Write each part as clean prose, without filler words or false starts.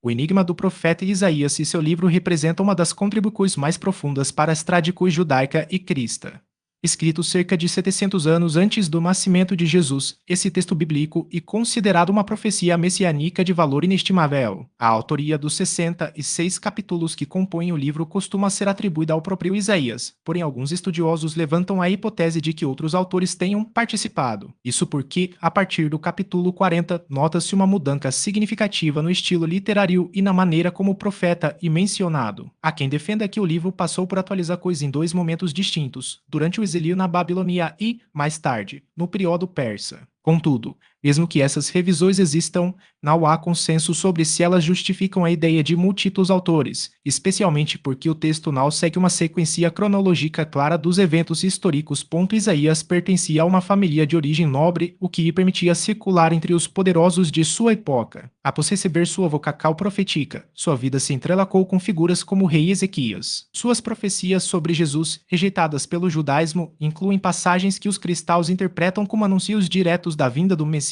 O enigma do profeta Isaías e seu livro representam uma das contribuições mais profundas para as tradições judaica e cristã. Escrito cerca de 700 anos antes do nascimento de Jesus, esse texto bíblico é considerado uma profecia messiânica de valor inestimável. A autoria dos 66 capítulos que compõem o livro costuma ser atribuída ao próprio Isaías, porém alguns estudiosos levantam a hipótese de que outros autores tenham participado. Isso porque, a partir do capítulo 40, nota-se uma mudança significativa no estilo literário e na maneira como o profeta é mencionado. Há quem defenda que o livro passou por atualizar coisas em dois momentos distintos, durante o exílio na Babilônia e, mais tarde, no período persa. Contudo, mesmo que essas revisões existam, não há consenso sobre se elas justificam a ideia de múltiplos autores, especialmente porque o texto não segue uma sequência cronológica clara dos eventos históricos. Isaías pertencia a uma família de origem nobre, o que lhe permitia circular entre os poderosos de sua época. Após receber sua vocação profética, sua vida se entrelacou com figuras como o rei Ezequias. Suas profecias sobre Jesus, rejeitadas pelo judaísmo, incluem passagens que os cristãos interpretam como anúncios diretos da vinda do Messias.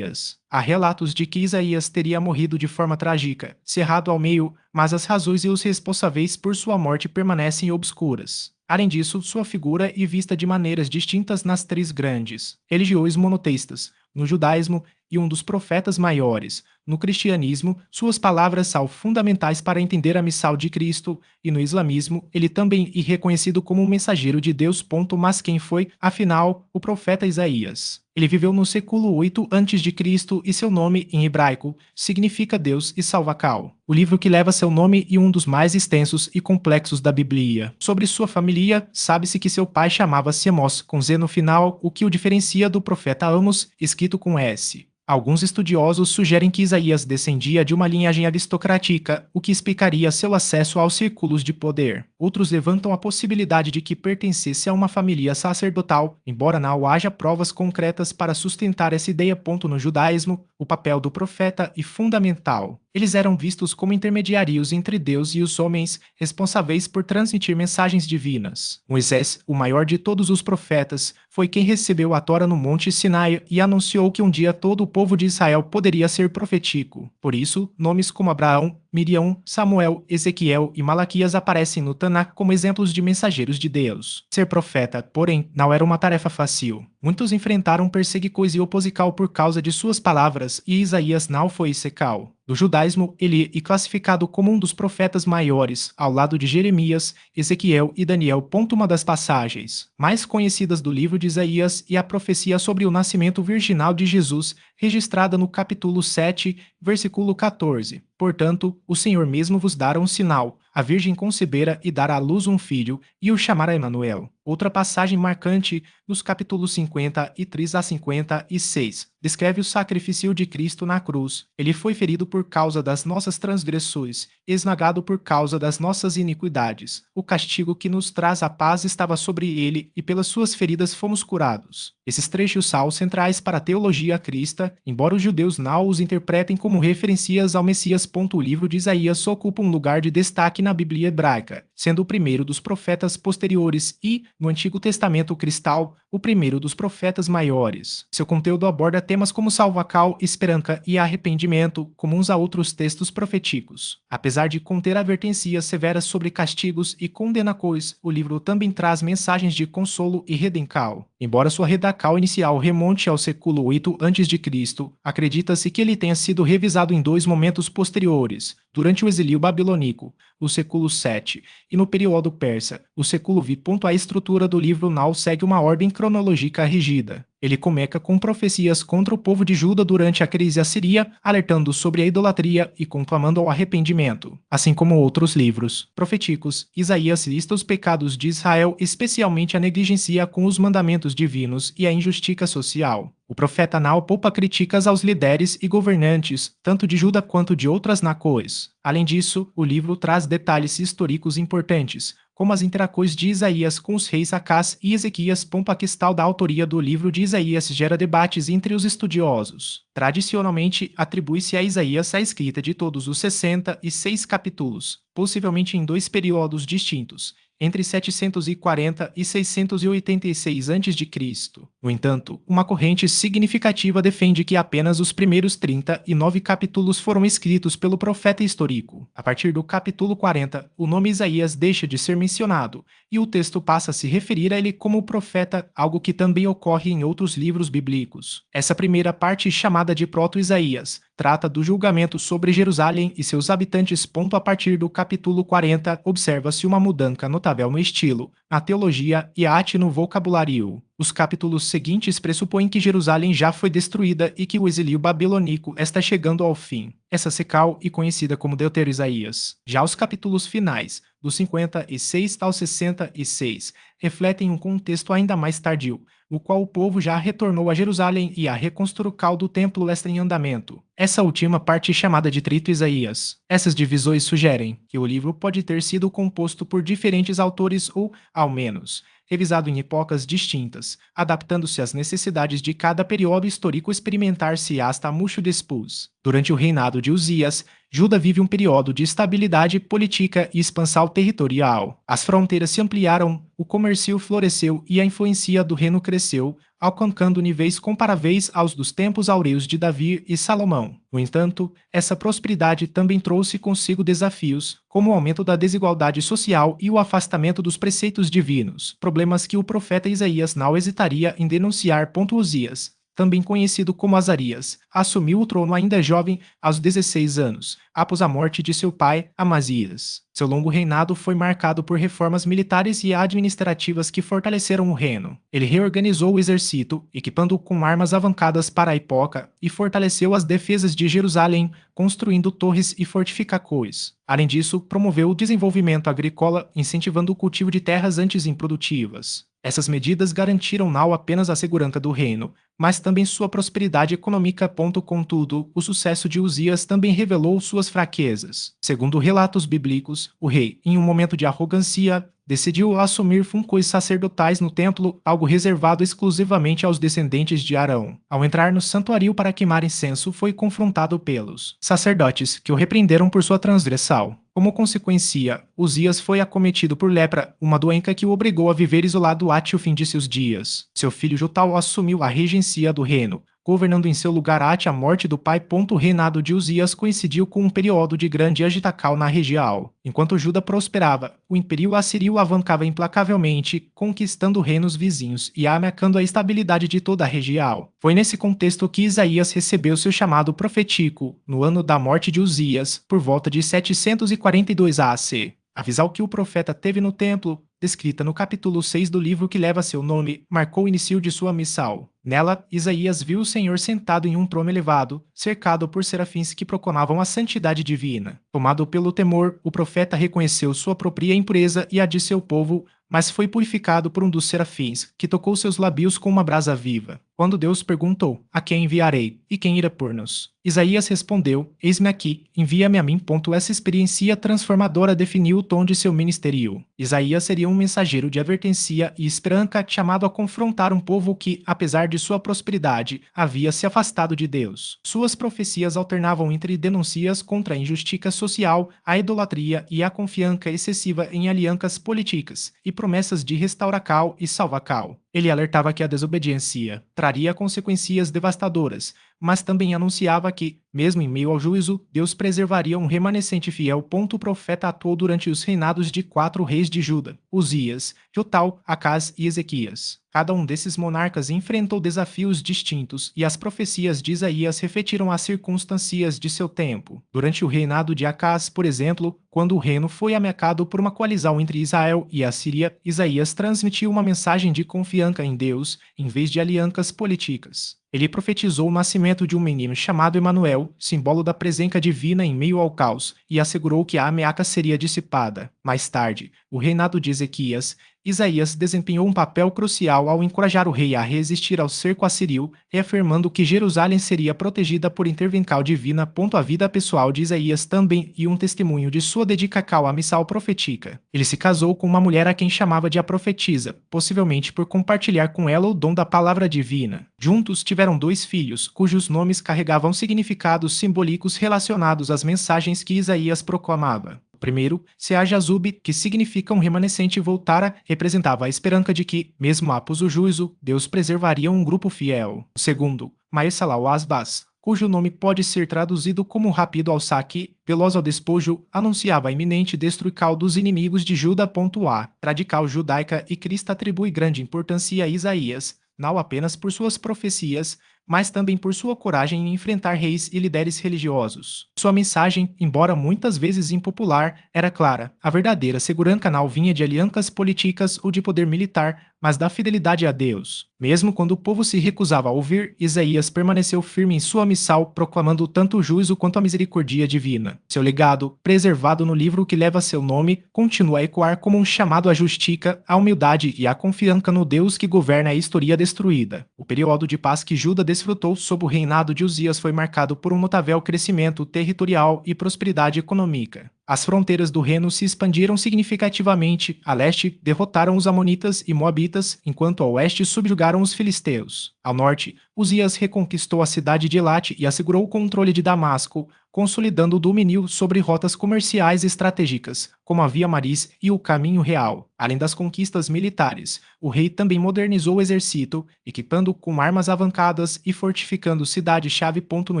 Há relatos de que Isaías teria morrido de forma trágica, cerrado ao meio, mas as razões e os responsáveis por sua morte permanecem obscuras. Além disso, sua figura é vista de maneiras distintas nas três grandes religiões monoteístas, no judaísmo e um dos profetas maiores. No cristianismo, suas palavras são fundamentais para entender a missão de Cristo, e no islamismo, ele também é reconhecido como um mensageiro de Deus. Mas quem foi, afinal, o profeta Isaías? Ele viveu no século 8 a.C. e seu nome, em hebraico, significa Deus e Salvador. O livro que leva seu nome é um dos mais extensos e complexos da Bíblia. Sobre sua família, sabe-se que seu pai chamava-se Amós, com Z no final, o que o diferencia do profeta Amos, escrito com S. Alguns estudiosos sugerem que Isaías descendia de uma linhagem aristocrática, o que explicaria seu acesso aos círculos de poder. Outros levantam a possibilidade de que pertencesse a uma família sacerdotal, embora não haja provas concretas para sustentar essa ideia. No judaísmo, o papel do profeta é fundamental. Eles eram vistos como intermediários entre Deus e os homens, responsáveis por transmitir mensagens divinas. Moisés, o maior de todos os profetas, foi quem recebeu a Tora no Monte Sinai e anunciou que um dia todo o povo de Israel poderia ser profético. Por isso, nomes como Abraão, Miriam, Samuel, Ezequiel e Malaquias aparecem no Tanakh como exemplos de mensageiros de Deus. Ser profeta, porém, não era uma tarefa fácil. Muitos enfrentaram perseguições e oposição por causa de suas palavras, e Isaías não foi secal. No judaísmo, ele é classificado como um dos profetas maiores, ao lado de Jeremias, Ezequiel e Daniel. Uma das passagens mais conhecidas do livro de Isaías é a profecia sobre o nascimento virginal de Jesus, registrada no capítulo 7, versículo 14. Portanto, o Senhor mesmo vos dará um sinal. A Virgem concebera e dará à luz um filho, e o chamará Emanuel. Outra passagem marcante, nos capítulos 53 a 56, descreve o sacrifício de Cristo na cruz. Ele foi ferido por causa das nossas transgressões, esmagado por causa das nossas iniquidades. O castigo que nos traz a paz estava sobre ele, e pelas suas feridas fomos curados. Esses trechos são centrais para a teologia cristã, embora os judeus não os interpretem como referências ao Messias. O livro de Isaías ocupa um lugar de destaque na Bíblia hebraica, sendo o primeiro dos profetas posteriores e, no Antigo Testamento cristão, o primeiro dos profetas maiores. Seu conteúdo aborda temas como salvação, esperança e arrependimento, comuns a outros textos proféticos. Apesar de conter advertências severas sobre castigos e condenações, o livro também traz mensagens de consolo e redenção. Embora sua redação inicial remonte ao século 8 a.C., acredita-se que ele tenha sido revisado em dois momentos posteriores, durante o exílio babilônico, o século 7, e no período persa, o século V. A estrutura do livro não segue uma ordem cronológica rígida. Ele começa com profecias contra o povo de Judá durante a crise assíria, alertando sobre a idolatria e conclamando ao arrependimento. Assim como outros livros proféticos, Isaías lista os pecados de Israel, especialmente a negligência com os mandamentos divinos e a injustiça social. O profeta não poupa críticas aos líderes e governantes, tanto de Judá quanto de outras nações. Além disso, o livro traz detalhes históricos importantes, como as interações de Isaías com os reis Acás e Ezequias. A questão da autoria do livro de Isaías gera debates entre os estudiosos. Tradicionalmente, atribui-se a Isaías a escrita de todos os 66 capítulos, possivelmente em dois períodos distintos, entre 740 e 686 a.C. No entanto, uma corrente significativa defende que apenas os primeiros 39 capítulos foram escritos pelo profeta histórico. A partir do capítulo 40, o nome Isaías deixa de ser mencionado, e o texto passa a se referir a ele como profeta, algo que também ocorre em outros livros bíblicos. Essa primeira parte, chamada de Proto-Isaías, trata do julgamento sobre Jerusalém e seus habitantes. A partir do capítulo 40, observa-se uma mudança notável no estilo, na teologia e arte no vocabulário. Os capítulos seguintes pressupõem que Jerusalém já foi destruída e que o exílio babilônico está chegando ao fim. Essa secal e conhecida como Deutero-Isaías. Já os capítulos finais, dos 56 ao 66, refletem um contexto ainda mais tardio, no qual o povo já retornou a Jerusalém e a reconstrução do templo está em andamento. Essa última parte chamada de Trito Isaías. Essas divisões sugerem que o livro pode ter sido composto por diferentes autores ou, ao menos, revisado em épocas distintas, adaptando-se às necessidades de cada período histórico experimentar-se hasta mucho después. Durante o reinado de Uzias, Judá vive um período de estabilidade política e expansão territorial. As fronteiras se ampliaram, o comércio floresceu e a influência do reino cresceu, alcançando níveis comparáveis aos dos tempos áureos de Davi e Salomão. No entanto, essa prosperidade também trouxe consigo desafios, como o aumento da desigualdade social e o afastamento dos preceitos divinos, problemas que o profeta Isaías não hesitaria em denunciar. Uzias, também conhecido como Azarias, assumiu o trono ainda jovem, aos 16 anos, após a morte de seu pai, Amazias. Seu longo reinado foi marcado por reformas militares e administrativas que fortaleceram o reino. Ele reorganizou o exército, equipando-o com armas avançadas para a época, e fortaleceu as defesas de Jerusalém, construindo torres e fortificações. Além disso, promoveu o desenvolvimento agrícola, incentivando o cultivo de terras antes improdutivas. Essas medidas garantiram não apenas a segurança do reino, mas também sua prosperidade econômica. Contudo, o sucesso de Uzias também revelou suas fraquezas. Segundo relatos bíblicos, o rei, em um momento de arrogância, decidiu assumir funções sacerdotais no templo, algo reservado exclusivamente aos descendentes de Arão. Ao entrar no santuário para queimar incenso, foi confrontado pelos sacerdotes, que o repreenderam por sua transgressão. Como consequência, Uzias foi acometido por lepra, uma doença que o obrigou a viver isolado até o fim de seus dias. Seu filho Jotal assumiu a regência do reino, governando em seu lugar até a morte do pai. O reinado de Uzias coincidiu com um período de grande agitação na região. Enquanto Judá prosperava, o Império Assírio avançava implacavelmente, conquistando reinos vizinhos e ameaçando a estabilidade de toda a região. Foi nesse contexto que Isaías recebeu seu chamado profético, no ano da morte de Uzias, por volta de 742 AC. A visão que o profeta teve no templo, descrita no capítulo 6 do livro que leva seu nome, marcou o início de sua missão. Nela, Isaías viu o Senhor sentado em um trono elevado, cercado por serafins que proclamavam a santidade divina. Tomado pelo temor, o profeta reconheceu sua própria impureza e a de seu povo, mas foi purificado por um dos serafins, que tocou seus lábios com uma brasa viva. Quando Deus perguntou, a quem enviarei, e quem irá por nos? Isaías respondeu, eis-me aqui, envia-me a mim. Essa experiência transformadora definiu o tom de seu ministério. Isaías seria um mensageiro de advertência e esperança chamado a confrontar um povo que, apesar de sua prosperidade, havia se afastado de Deus. Suas profecias alternavam entre denúncias contra a injustiça social, a idolatria e a confiança excessiva em alianças políticas, e promessas de restauração e salvação. Ele alertava que a desobediência traria consequências devastadoras, mas também anunciava que, mesmo em meio ao juízo, Deus preservaria um remanescente fiel. O profeta atuou durante os reinados de 4 reis de Judá, Uzias, Jotal, Acaz e Ezequias. Cada um desses monarcas enfrentou desafios distintos e as profecias de Isaías refletiram as circunstâncias de seu tempo. Durante o reinado de Acaz, por exemplo, quando o reino foi ameaçado por uma coalizão entre Israel e a Síria, Isaías transmitiu uma mensagem de confiança em Deus, em vez de alianças políticas. Ele profetizou o nascimento de um menino chamado Emanuel, símbolo da presença divina em meio ao caos, e assegurou que a ameaça seria dissipada. Mais tarde, o reinado de Ezequias, Isaías desempenhou um papel crucial ao encorajar o rei a resistir ao cerco assírio, reafirmando que Jerusalém seria protegida por intervenção divina. A vida pessoal de Isaías também e um testemunho de sua dedicação à missão profética. Ele se casou com uma mulher a quem chamava de a profetisa, possivelmente por compartilhar com ela o dom da palavra divina. Juntos tiveram 2 filhos, cujos nomes carregavam significados simbólicos relacionados às mensagens que Isaías proclamava. primeiro, Seajazub, que significa um remanescente voltara, representava a esperança de que, mesmo após o juízo, Deus preservaria um grupo fiel. O segundo, Maesalau Asbas, cujo nome pode ser traduzido como rápido ao saque, veloz ao despojo, anunciava a iminente destruição dos inimigos de Judá. A radical judaica e Cristo atribui grande importância a Isaías, não apenas por suas profecias, mas também por sua coragem em enfrentar reis e líderes religiosos. Sua mensagem, embora muitas vezes impopular, era clara. A verdadeira segurança não vinha de alianças políticas ou de poder militar, mas da fidelidade a Deus. Mesmo quando o povo se recusava a ouvir, Isaías permaneceu firme em sua missão, proclamando tanto o juízo quanto a misericórdia divina. Seu legado, preservado no livro que leva seu nome, continua a ecoar como um chamado à justiça, à humildade e à confiança no Deus que governa a história destruída. O período de paz que Judá desfrutou sob o reinado de Uzias foi marcado por um notável crescimento territorial e prosperidade econômica. As fronteiras do reino se expandiram significativamente. A leste, derrotaram os amonitas e moabitas, enquanto a oeste subjugaram os filisteus. Ao norte, Uzias reconquistou a cidade de Elate e assegurou o controle de Damasco, consolidando o domínio sobre rotas comerciais estratégicas, como a Via Maris e o Caminho Real. Além das conquistas militares, o rei também modernizou o exército, equipando com armas avançadas e fortificando cidades-chave. No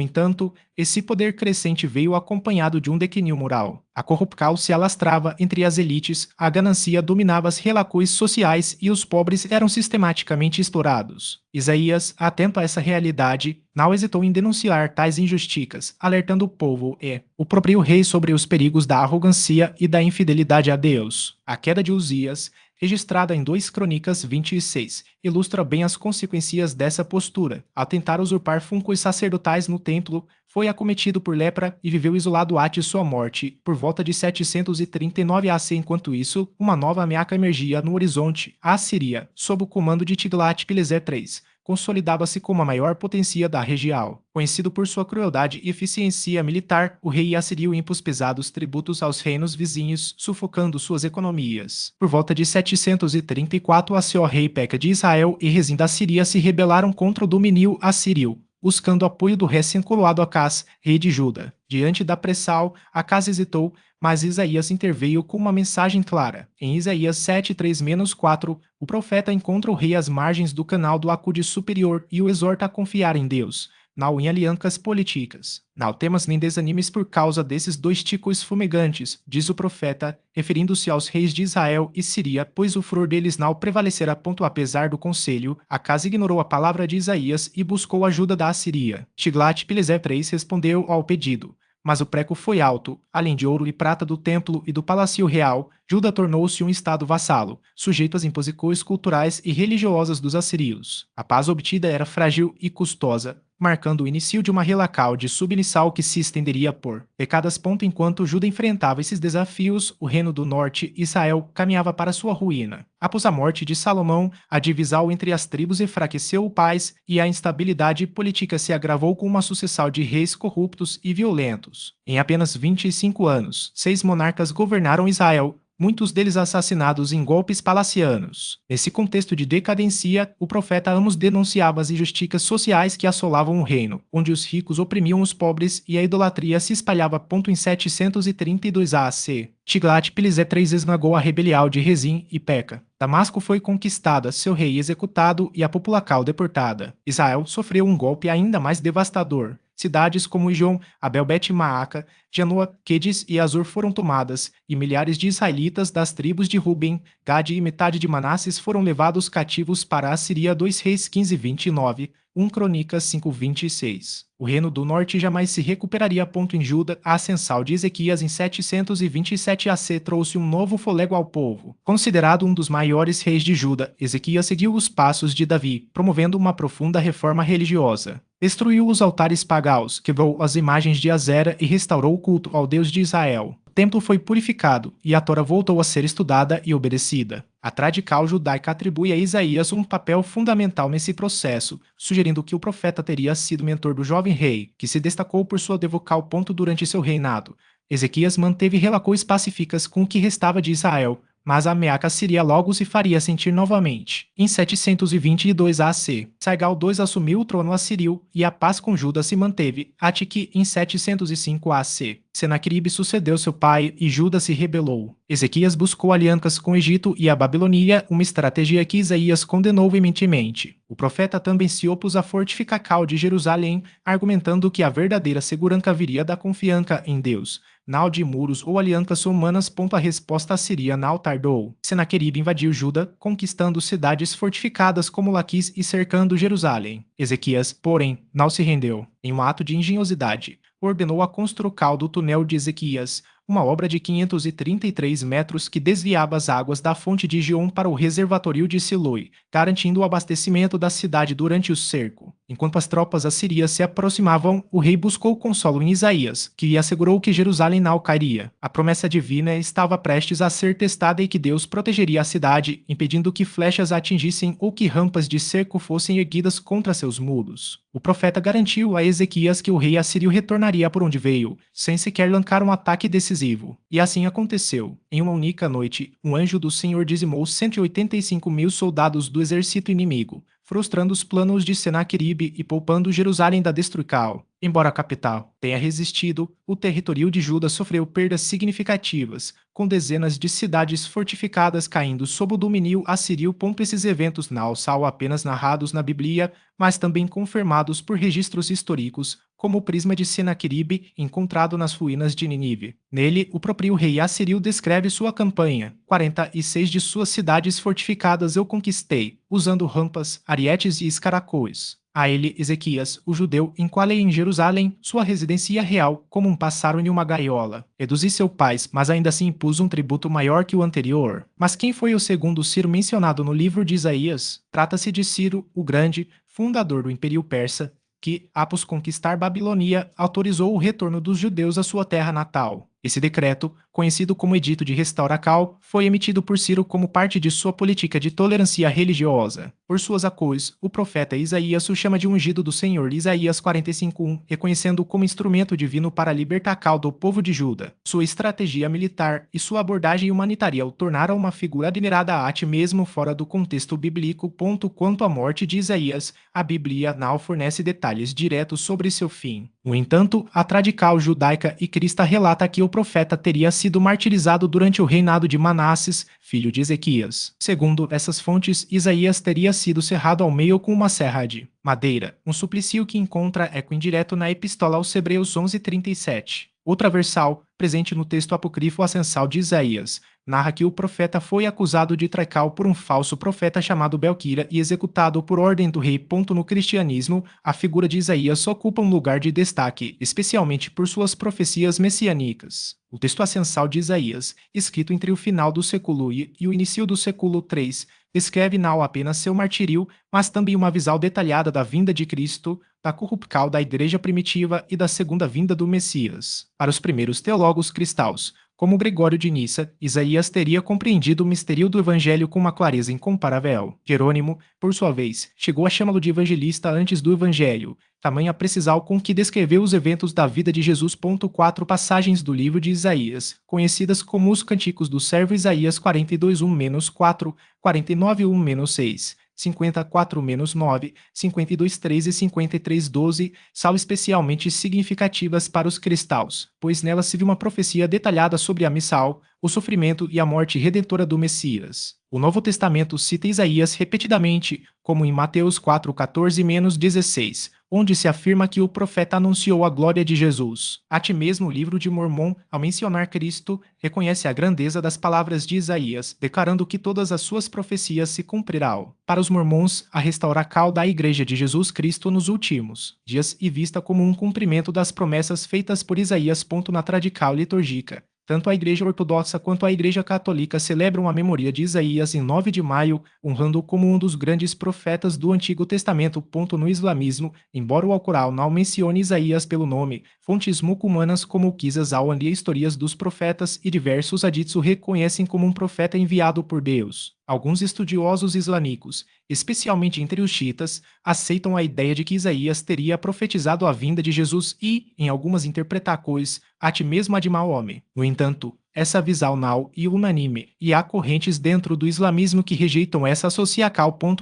entanto, esse poder crescente veio acompanhado de um declínio moral. A corrupção se alastrava entre as elites, a ganancia dominava as relações sociais e os pobres eram sistematicamente explorados. Isaías, atento a essa realidade, não hesitou em denunciar tais injustiças, alertando o povo e o próprio rei sobre os perigos da arrogância e da infidelidade a Deus. A queda de Uzias, registrada em 2 Crônicas 26, ilustra bem as consequências dessa postura. Ao tentar usurpar funcos sacerdotais no templo, foi acometido por lepra e viveu isolado até sua morte, por volta de 739 AC. Enquanto isso, uma nova ameaça emergia no horizonte. A Assíria, sob o comando de Tiglat-Pileser III, consolidava-se como a maior potência da região. Conhecido por sua crueldade e eficiência militar, o rei assírio impôs pesados tributos aos reinos vizinhos, sufocando suas economias. Por volta de 734 AC, o rei Peca de Israel e Rezim da Síria se rebelaram contra o domínio assírio, buscando apoio do recém-coroado Acás, rei de Judá. Diante da pressão, Acás hesitou, mas Isaías interveio com uma mensagem clara. Em Isaías 7:3-4, o profeta encontra o rei às margens do canal do Acude Superior e o exorta a confiar em Deus, não em alianças políticas. Não temas nem desanimes por causa desses 2 ticos fumegantes, diz o profeta, referindo-se aos reis de Israel e Síria, pois o furor deles não prevalecerá. Apesar do conselho, Acás ignorou a palavra de Isaías e buscou a ajuda da Assíria. Tiglat-Pileser III respondeu ao pedido, mas o preço foi alto. Além de ouro e prata do templo e do palácio real, Judá tornou-se um estado vassalo, sujeito às imposições culturais e religiosas dos assírios. A paz obtida era frágil e custosa, marcando o início de uma relação de submissão que se estenderia por décadas. Enquanto Judá enfrentava esses desafios, o reino do norte, Israel, caminhava para sua ruína. Após a morte de Salomão, a divisão entre as tribos enfraqueceu o paz e a instabilidade política se agravou com uma sucessão de reis corruptos e violentos. Em apenas 25 anos, 6 monarcas governaram Israel, muitos deles assassinados em golpes palacianos. Nesse contexto de decadência, o profeta Amos denunciava as injustiças sociais que assolavam o reino, onde os ricos oprimiam os pobres e a idolatria se espalhava. Em 732 AC, Tiglat-Pileser III esmagou a rebelião de Rezim e Peca. Damasco foi conquistada, seu rei executado e a população deportada. Israel sofreu um golpe ainda mais devastador. Cidades como Ijon, Abel-Bet-Maaca, Janoa, Quedes e Azor foram tomadas, e milhares de israelitas das tribos de Ruben, Gade e metade de Manasses foram levados cativos para a Síria. 2 Reis 15:29, 1 Crônicas 5:26. O reino do norte jamais se recuperaria. Em Judá, a ascensão de Ezequias em 727 AC trouxe um novo fôlego ao povo. Considerado um dos maiores reis de Judá, Ezequias seguiu os passos de Davi, promovendo uma profunda reforma religiosa. Destruiu os altares pagãos, quebrou as imagens de Azera e restaurou o culto ao Deus de Israel. O templo foi purificado e a Tora voltou a ser estudada e obedecida. A tradição judaica atribui a Isaías um papel fundamental nesse processo, sugerindo que o profeta teria sido mentor do jovem rei, que se destacou por sua devoção. Durante seu reinado, Ezequias manteve relações pacíficas com o que restava de Israel, mas a ameaça síria logo se faria sentir novamente. Em 722 AC, Sargal II assumiu o trono assírio e a paz com Judá se manteve, até que, em 705 AC, Senaqueribe sucedeu seu pai e Judá se rebelou. Ezequias buscou alianças com o Egito e a Babilônia, uma estratégia que Isaías condenou veementemente. O profeta também se opôs à fortificação de Jerusalém, argumentando que a verdadeira segurança viria da confiança em Deus. Não de muros ou alianças humanas. A resposta assíria não tardou. Senaqueribe invadiu Judá, conquistando cidades fortificadas como Laquis e cercando Jerusalém. Ezequias, porém, não se rendeu. Em um ato de engenhosidade, ordenou a construção do túnel de Ezequias, uma obra de 533 metros que desviava as águas da fonte de Gion para o reservatório de Siloi, garantindo o abastecimento da cidade durante o cerco. Enquanto as tropas assírias se aproximavam, o rei buscou consolo em Isaías, que lhe assegurou que Jerusalém não cairia. A promessa divina estava prestes a ser testada e que Deus protegeria a cidade, impedindo que flechas a atingissem ou que rampas de cerco fossem erguidas contra seus muros. O profeta garantiu a Ezequias que o rei assírio retornaria por onde veio, sem sequer lançar um ataque decisivo. E assim aconteceu. Em uma única noite, um anjo do Senhor dizimou 185.000 soldados do exército inimigo, frustrando os planos de Senaqueribe e poupando Jerusalém da destruição. Embora a capital tenha resistido, o território de Judá sofreu perdas significativas, com dezenas de cidades fortificadas caindo sob o domínio assírio. Esses eventos não são apenas narrados na Bíblia, mas também confirmados por registros históricos, como o prisma de Senaqueribe encontrado nas ruínas de Nínive. Nele, o próprio rei assírio descreve sua campanha. 46 de suas cidades fortificadas eu conquistei, usando rampas, arietes e escaracóis. A ele, Ezequias, o judeu, enquadrou em Jerusalém sua residência real como um pássaro em uma gaiola. Reduzi seu pais, mas ainda assim impus um tributo maior que o anterior. Mas quem foi o segundo Ciro mencionado no livro de Isaías? Trata-se de Ciro, o Grande, fundador do Império Persa, que, após conquistar Babilônia, autorizou o retorno dos judeus à sua terra natal. Esse decreto, conhecido como Edito de Restauracal, foi emitido por Ciro como parte de sua política de tolerância religiosa. Por suas acusações, o profeta Isaías o chama de ungido do Senhor, Isaías 45:1, reconhecendo-o como instrumento divino para libertar do povo de Judá. Sua estratégia militar e sua abordagem humanitária o tornaram uma figura admirada até mesmo fora do contexto bíblico. Quanto à morte de Isaías, a Bíblia não fornece detalhes diretos sobre seu fim. No entanto, a tradição judaica e cristã relata que o profeta teria sido martirizado durante o reinado de Manasses, filho de Ezequias. Segundo essas fontes, Isaías teria sido cerrado ao meio com uma serra de madeira, um suplício que encontra eco indireto na Epístola aos Hebreus 11:37. Outra versão, presente no texto apócrifo Ascensal de Isaías, narra que o profeta foi acusado de trair por um falso profeta chamado Belquira e executado por ordem do rei. No cristianismo, a figura de Isaías ocupa um lugar de destaque, especialmente por suas profecias messiânicas. O texto ascensal de Isaías, escrito entre o final do século I e o início do século III, descreve não apenas seu martírio, mas também uma visão detalhada da vinda de Cristo, da corrupção da igreja primitiva e da segunda vinda do Messias. Para os primeiros teólogos cristãos, como Gregório de Nissa, Isaías teria compreendido o mistério do evangelho com uma clareza incomparável. Jerônimo, por sua vez, chegou a chamá-lo de evangelista antes do evangelho, tamanha precisão com que descreveu os eventos da vida de Jesus. 4 passagens do livro de Isaías, conhecidas como os Cânticos do servo Isaías 42:1-4, 49:1-6, 54:9, 52:3 e 53:12, são especialmente significativas para os cristãos, pois nelas se viu uma profecia detalhada sobre a missão, o sofrimento e a morte redentora do Messias. O Novo Testamento cita Isaías repetidamente, como em Mateus 4:14-16, onde se afirma que o profeta anunciou a glória de Jesus. Até mesmo o livro de Mormon, ao mencionar Cristo, reconhece a grandeza das palavras de Isaías, declarando que todas as suas profecias se cumprirão. Para os mormons, a restauração da Igreja de Jesus Cristo nos últimos dias é vista como um cumprimento das promessas feitas por Isaías. Na tradição litúrgica, tanto a Igreja Ortodoxa quanto a Igreja Católica celebram a memória de Isaías em 9 de maio, honrando-o como um dos grandes profetas do Antigo Testamento. No islamismo, embora o Alcorão não mencione Isaías pelo nome, fontes muçulmanas como o Qisas al-Anbiya, Histórias dos Profetas e diversos hadiths o reconhecem como um profeta enviado por Deus. Alguns estudiosos islâmicos, especialmente entre os xiitas, aceitam a ideia de que Isaías teria profetizado a vinda de Jesus e, em algumas interpretações, até mesmo a de Maomé. No entanto, essa visão não e unânime, e há correntes dentro do islamismo que rejeitam essa associação.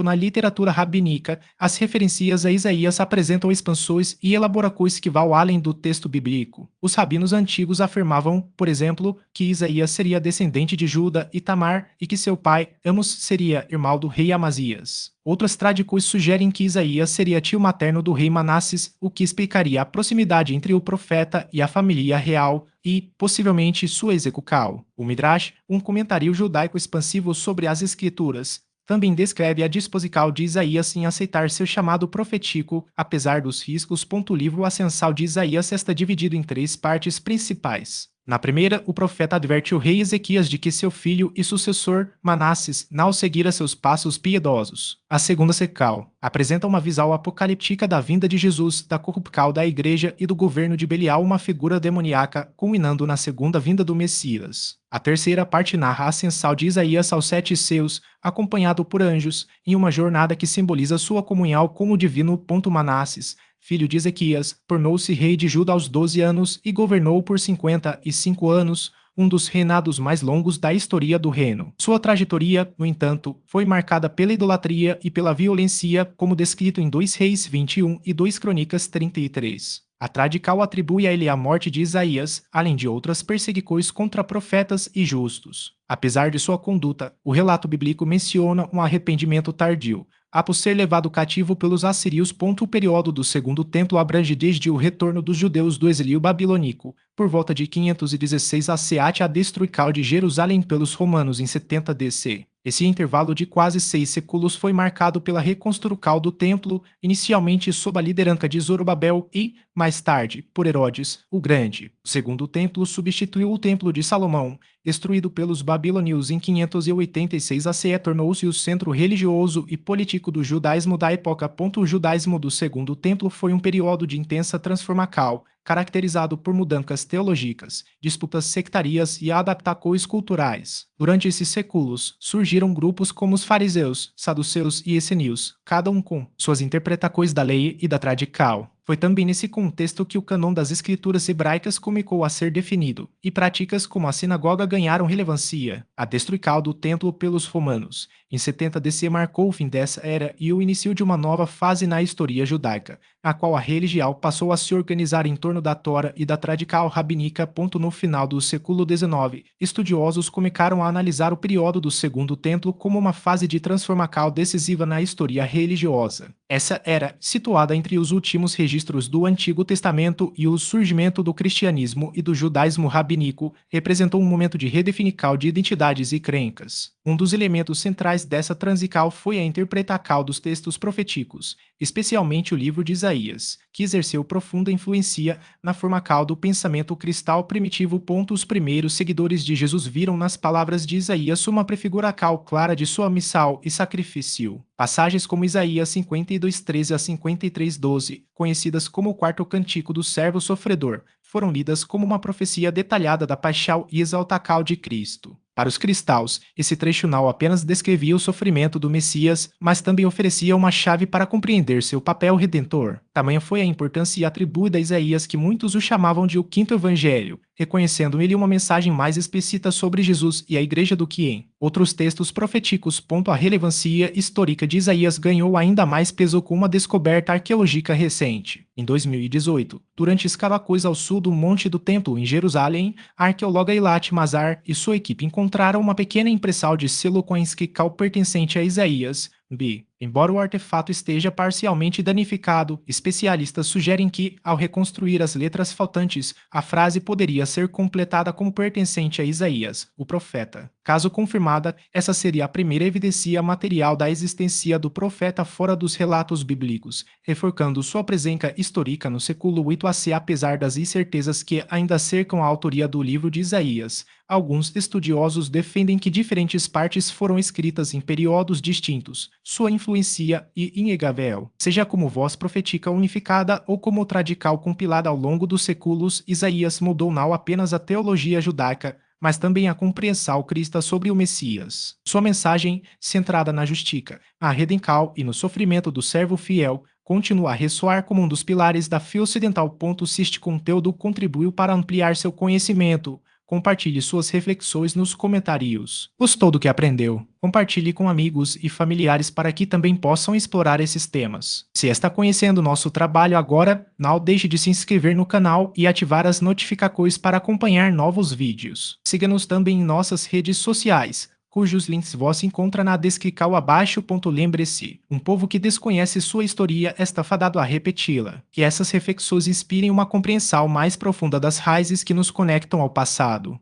Na literatura rabínica, as referências a Isaías apresentam expansões e elaborações que vão além do texto bíblico. Os rabinos antigos afirmavam, por exemplo, que Isaías seria descendente de Judá e Tamar e que seu pai, Amos, seria irmão do rei Amazias. Outras tradições sugerem que Isaías seria tio materno do rei Manasses, o que explicaria a proximidade entre o profeta e a família real e, possivelmente, sua execução. O Midrash, um comentário judaico expansivo sobre as Escrituras, também descreve a disposição de Isaías em aceitar seu chamado profético, apesar dos riscos. O livro Ascensal de Isaías está dividido em 3 partes principais. Na primeira, o profeta adverte o rei Ezequias de que seu filho e sucessor, Manasses, não seguira seus passos piedosos. A segunda secal apresenta uma visão apocalíptica da vinda de Jesus, da corrupção da igreja e do governo de Belial, uma figura demoníaca, culminando na segunda vinda do Messias. A terceira parte narra a ascensão de Isaías aos 7 seus, acompanhado por anjos, em uma jornada que simboliza sua comunhão com o divino. Manasses, filho de Ezequias, tornou-se rei de Judá aos 12 anos e governou por 55 anos, um dos reinados mais longos da história do reino. Sua trajetória, no entanto, foi marcada pela idolatria e pela violência, como descrito em 2 Reis 21 e 2 Crônicas 33. A tradição atribui a ele a morte de Isaías, além de outras perseguições contra profetas e justos. Apesar de sua conduta, o relato bíblico menciona um arrependimento tardio, após ser levado cativo pelos assírios. O período do Segundo Templo abrange desde o retorno dos judeus do exílio babilônico, por volta de 516 AC, até a destruição de Jerusalém pelos romanos em 70 DC. Esse intervalo de quase 6 séculos foi marcado pela reconstrução do templo, inicialmente sob a liderança de Zorobabel e, mais tarde, por Herodes o Grande. O Segundo Templo substituiu o Templo de Salomão, destruído pelos babilônios em 586 AC, tornou-se o centro religioso e político do judaísmo da época. O judaísmo do Segundo Templo foi um período de intensa transformação, caracterizado por mudanças teológicas, disputas sectárias e adaptações culturais. Durante esses séculos, surgiram grupos como os fariseus, saduceus e essênios, cada um com suas interpretações da lei e da tradição. Foi também nesse contexto que o cânon das escrituras hebraicas começou a ser definido, e práticas como a sinagoga ganharam relevância. A destruição do templo pelos romanos, em 70 DC, marcou o fim dessa era e o início de uma nova fase na história judaica, a qual a religião passou a se organizar em torno da Tora e da tradição rabínica. No final do século XIX, estudiosos começaram a analisar o período do Segundo Templo como uma fase de transformação decisiva na história religiosa. Essa era situada entre os últimos registros do Antigo Testamento e o surgimento do cristianismo e do judaísmo rabínico, representou um momento de redefinição de identidades e crenças. Um dos elementos centrais dessa transição foi a interpretação dos textos proféticos, especialmente o livro de Isaías, que exerceu profunda influência na formação do pensamento cristão primitivo. Os primeiros seguidores de Jesus viram nas palavras de Isaías uma prefiguração clara de sua missão e sacrifício. Passagens como Isaías 52:13 a 53:12, conhecidas como o quarto cântico do servo sofredor, foram lidas como uma profecia detalhada da paixão e exaltação de Cristo. Para os cristãos, esse trecho não apenas descrevia o sofrimento do Messias, mas também oferecia uma chave para compreender seu papel redentor. Tamanha foi a importância atribuída a Isaías que muitos o chamavam de o Quinto Evangelho, reconhecendo nele uma mensagem mais explícita sobre Jesus e a Igreja do que em outros textos proféticos. A relevância histórica de Isaías ganhou ainda mais peso com uma descoberta arqueológica recente. Em 2018, durante escavações ao sul do Monte do Templo, em Jerusalém, a arqueóloga Eilat Mazar e sua equipe encontraram uma pequena impressão de selo coinsquical pertencente a Isaías. Embora o artefato esteja parcialmente danificado, especialistas sugerem que, ao reconstruir as letras faltantes, a frase poderia ser completada como pertencente a Isaías, o profeta. Caso confirmada, essa seria a primeira evidência material da existência do profeta fora dos relatos bíblicos, reforçando sua presença histórica no século 8 AC. Apesar das incertezas que ainda cercam a autoria do livro de Isaías, alguns estudiosos defendem que diferentes partes foram escritas em períodos distintos. Sua influência e inegável, seja como voz profética unificada ou como tradical compilada ao longo dos séculos. Isaías mudou não apenas a teologia judaica, mas também a compreensão cristã sobre o Messias. Sua mensagem, centrada na justiça, a redenção e no sofrimento do servo fiel, continua a ressoar como um dos pilares da fé ocidental. Este conteúdo contribuiu para ampliar seu conhecimento, Compartilhe suas reflexões nos comentários. Gostou do que aprendeu? Compartilhe com amigos e familiares para que também possam explorar esses temas. Se está conhecendo nosso trabalho agora, não deixe de se inscrever no canal e ativar as notificações para acompanhar novos vídeos. Siga-nos também em nossas redes sociais, cujos links você encontra na descrição abaixo. Lembre-se, um povo que desconhece sua história está fadado a repeti-la. Que essas reflexões inspirem uma compreensão mais profunda das raízes que nos conectam ao passado.